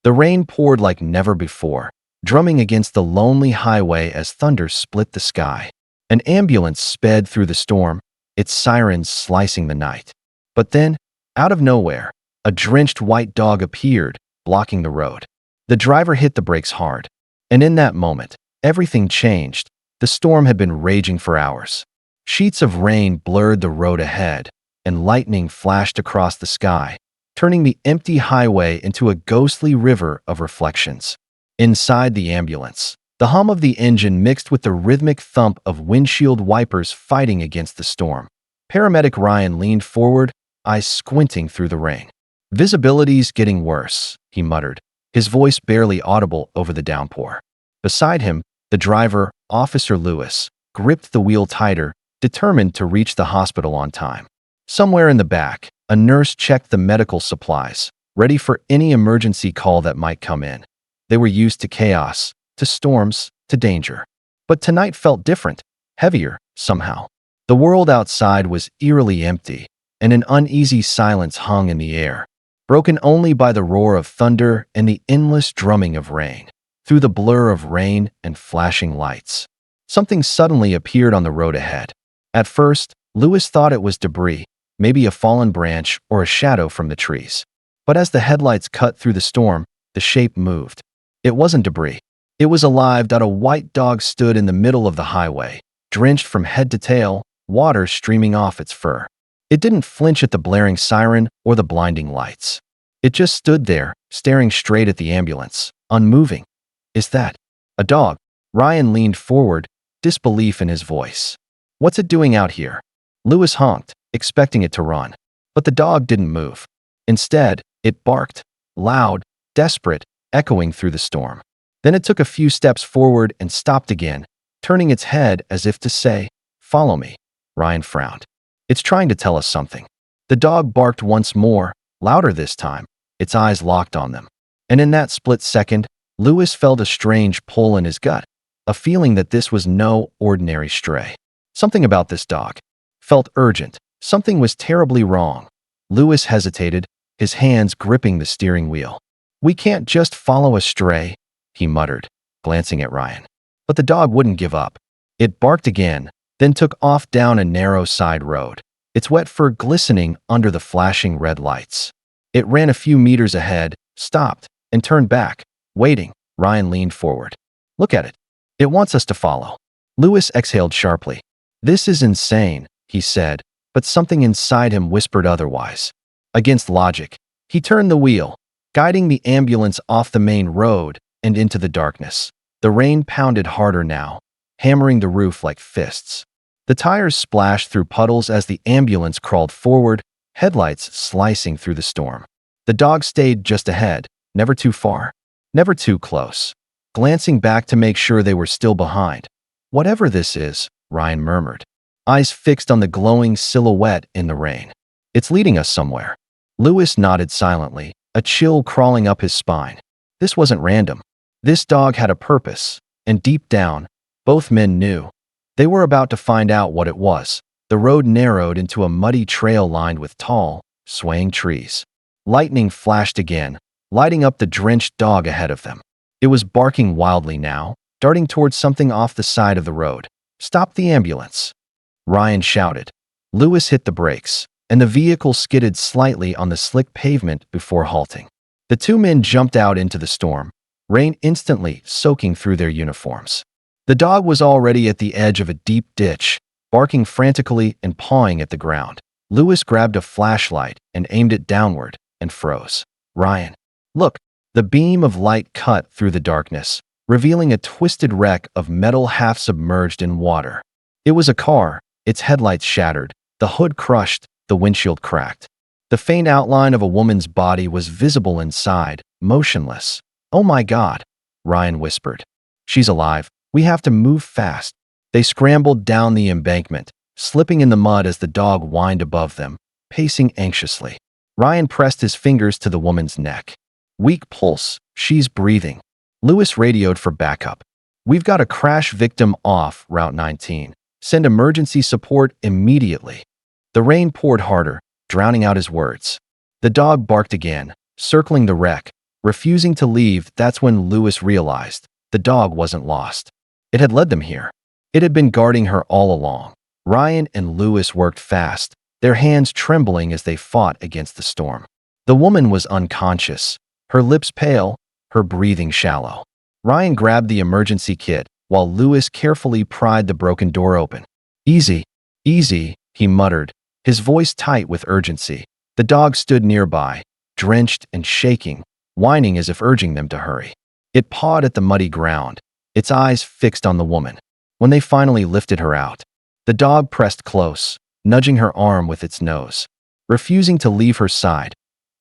The rain poured like never before, drumming against the lonely highway as thunder split the sky. An ambulance sped through the storm, its sirens slicing the night. But then, out of nowhere, a drenched white dog appeared, blocking the road. The driver hit the brakes hard. And in that moment, everything changed. The storm had been raging for hours. Sheets of rain blurred the road ahead, and lightning flashed across the sky, turning the empty highway into a ghostly river of reflections. Inside the ambulance, the hum of the engine mixed with the rhythmic thump of windshield wipers fighting against the storm. Paramedic Ryan leaned forward, eyes squinting through the rain. "Visibility's getting worse," he muttered, his voice barely audible over the downpour. Beside him, the driver, Officer Lewis, gripped the wheel tighter, determined to reach the hospital on time. Somewhere in the back, a nurse checked the medical supplies, ready for any emergency call that might come in. They were used to chaos, to storms, to danger. But tonight felt different, heavier, somehow. The world outside was eerily empty, and an uneasy silence hung in the air, broken only by the roar of thunder and the endless drumming of rain. Through the blur of rain and flashing lights, something suddenly appeared on the road ahead. At first, Lewis thought it was debris, maybe a fallen branch or a shadow from the trees. But as the headlights cut through the storm, the shape moved. It wasn't debris. It was alive. A white dog stood in the middle of the highway, drenched from head to tail, water streaming off its fur. It didn't flinch at the blaring siren or the blinding lights. It just stood there, staring straight at the ambulance, unmoving. "Is that a dog?" Ryan leaned forward, disbelief in his voice. "What's it doing out here?" Lewis honked, expecting it to run. But the dog didn't move. Instead, it barked, loud, desperate, echoing through the storm. Then it took a few steps forward and stopped again, turning its head as if to say, "Follow me." Ryan frowned. "It's trying to tell us something." The dog barked once more, louder this time, its eyes locked on them. And in that split second, Lewis felt a strange pull in his gut, a feeling that this was no ordinary stray. Something about this dog felt urgent. Something was terribly wrong. Lewis hesitated, his hands gripping the steering wheel. "We can't just follow a stray," he muttered, glancing at Ryan. But the dog wouldn't give up. It barked again, then took off down a narrow side road, its wet fur glistening under the flashing red lights. It ran a few meters ahead, stopped, and turned back, waiting. Ryan leaned forward. "Look at it. It wants us to follow." Lewis exhaled sharply. "This is insane," he said, but something inside him whispered otherwise. Against logic, he turned the wheel, guiding the ambulance off the main road and into the darkness. The rain pounded harder now, hammering the roof like fists. The tires splashed through puddles as the ambulance crawled forward, headlights slicing through the storm. The dog stayed just ahead, never too far, never too close, glancing back to make sure they were still behind. "Whatever this is," Ryan murmured, eyes fixed on the glowing silhouette in the rain. "It's leading us somewhere." Lewis nodded silently, a chill crawling up his spine. This wasn't random. This dog had a purpose, and deep down, both men knew. They were about to find out what it was. The road narrowed into a muddy trail lined with tall, swaying trees. Lightning flashed again, lighting up the drenched dog ahead of them. It was barking wildly now, darting towards something off the side of the road. "Stop the ambulance!" Ryan shouted. Lewis hit the brakes, and the vehicle skidded slightly on the slick pavement before halting. The two men jumped out into the storm, rain instantly soaking through their uniforms. The dog was already at the edge of a deep ditch, barking frantically and pawing at the ground. Lewis grabbed a flashlight and aimed it downward, and froze. "Ryan, look!" The beam of light cut through the darkness, revealing a twisted wreck of metal half submerged in water. It was a car, its headlights shattered, the hood crushed, the windshield cracked. The faint outline of a woman's body was visible inside, motionless. "Oh my God," Ryan whispered. "She's alive. We have to move fast." They scrambled down the embankment, slipping in the mud as the dog whined above them, pacing anxiously. Ryan pressed his fingers to the woman's neck. "Weak pulse. She's breathing." Lewis radioed for backup. "We've got a crash victim off Route 19. Send emergency support immediately." The rain poured harder, drowning out his words. The dog barked again, circling the wreck, Refusing to leave, that's when Lewis realized the dog wasn't lost. It had led them here. It had been guarding her all along. Ryan and Lewis worked fast, their hands trembling as they fought against the storm. The woman was unconscious, her lips pale, her breathing shallow. Ryan grabbed the emergency kit while Lewis carefully pried the broken door open. "Easy, easy," he muttered, his voice tight with urgency. The dog stood nearby, drenched and shaking, whining as if urging them to hurry. It pawed at the muddy ground, its eyes fixed on the woman. When they finally lifted her out, the dog pressed close, nudging her arm with its nose, refusing to leave her side.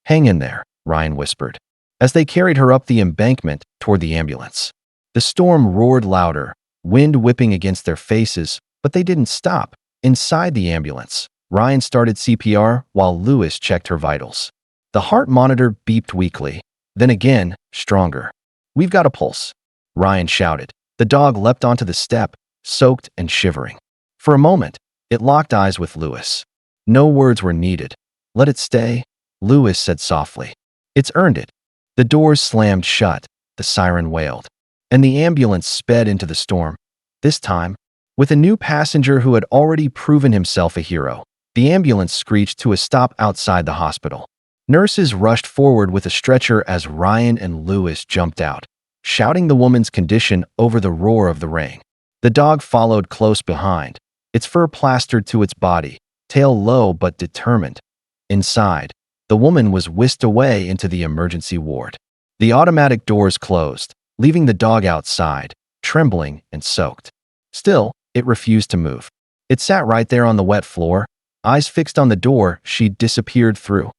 "Hang in there," Ryan whispered, as they carried her up the embankment toward the ambulance. The storm roared louder, wind whipping against their faces, but they didn't stop. Inside the ambulance, Ryan started CPR while Lewis checked her vitals. The heart monitor beeped weakly, then again, stronger. "We've got a pulse," Ryan shouted. The dog leapt onto the step, soaked and shivering. For a moment, it locked eyes with Lewis. No words were needed. "Let it stay," Lewis said softly. "It's earned it." The doors slammed shut, the siren wailed, and the ambulance sped into the storm. This time, with a new passenger who had already proven himself a hero, the ambulance screeched to a stop outside the hospital. Nurses rushed forward with a stretcher as Ryan and Lewis jumped out, shouting the woman's condition over the roar of the rain. The dog followed close behind, its fur plastered to its body, tail low but determined. Inside, the woman was whisked away into the emergency ward. The automatic doors closed, leaving the dog outside, trembling and soaked. Still, it refused to move. It sat right there on the wet floor, eyes fixed on the door she'd disappeared through.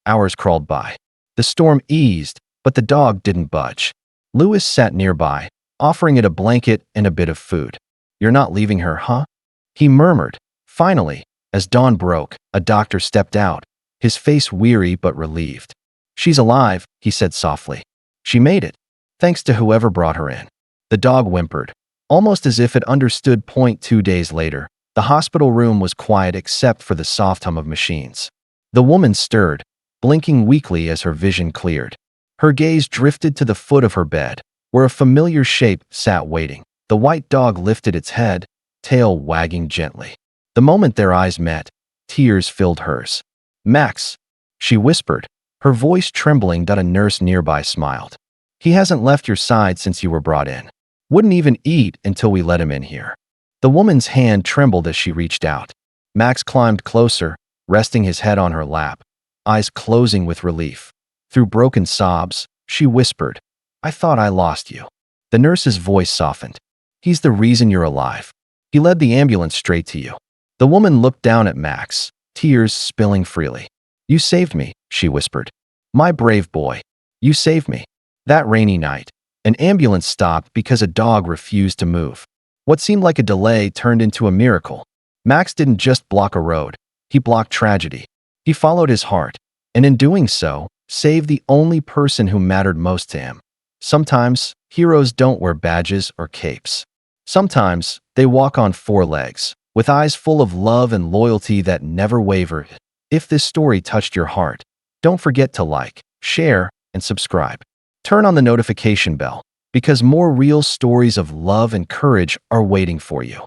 Hours crawled by. The storm eased, but the dog didn't budge. Lewis sat nearby, offering it a blanket and a bit of food. "You're not leaving her, huh?" he murmured. Finally, as dawn broke, a doctor stepped out, his face weary but relieved. "She's alive," he said softly. "She made it, thanks to whoever brought her in." The dog whimpered, almost as if it understood. 2 days later, the hospital room was quiet except for the soft hum of machines. The woman stirred, blinking weakly as her vision cleared. Her gaze drifted to the foot of her bed, where a familiar shape sat waiting. The white dog lifted its head, tail wagging gently. The moment their eyes met, tears filled hers. "Max," she whispered, her voice trembling. A nurse nearby smiled. "He hasn't left your side since you were brought in. Wouldn't even eat until we let him in here." The woman's hand trembled as she reached out. Max climbed closer, resting his head on her lap, eyes closing with relief. Through broken sobs, she whispered, "I thought I lost you." The nurse's voice softened. "He's the reason you're alive. He led the ambulance straight to you." The woman looked down at Max, tears spilling freely. "You saved me," she whispered. "My brave boy. You saved me." That rainy night, an ambulance stopped because a dog refused to move. What seemed like a delay turned into a miracle. Max didn't just block a road, he blocked tragedy. He followed his heart, and in doing so, saved the only person who mattered most to him. Sometimes, heroes don't wear badges or capes. Sometimes, they walk on 4 legs, with eyes full of love and loyalty that never waver. If this story touched your heart, don't forget to like, share, and subscribe. Turn on the notification bell, because more real stories of love and courage are waiting for you.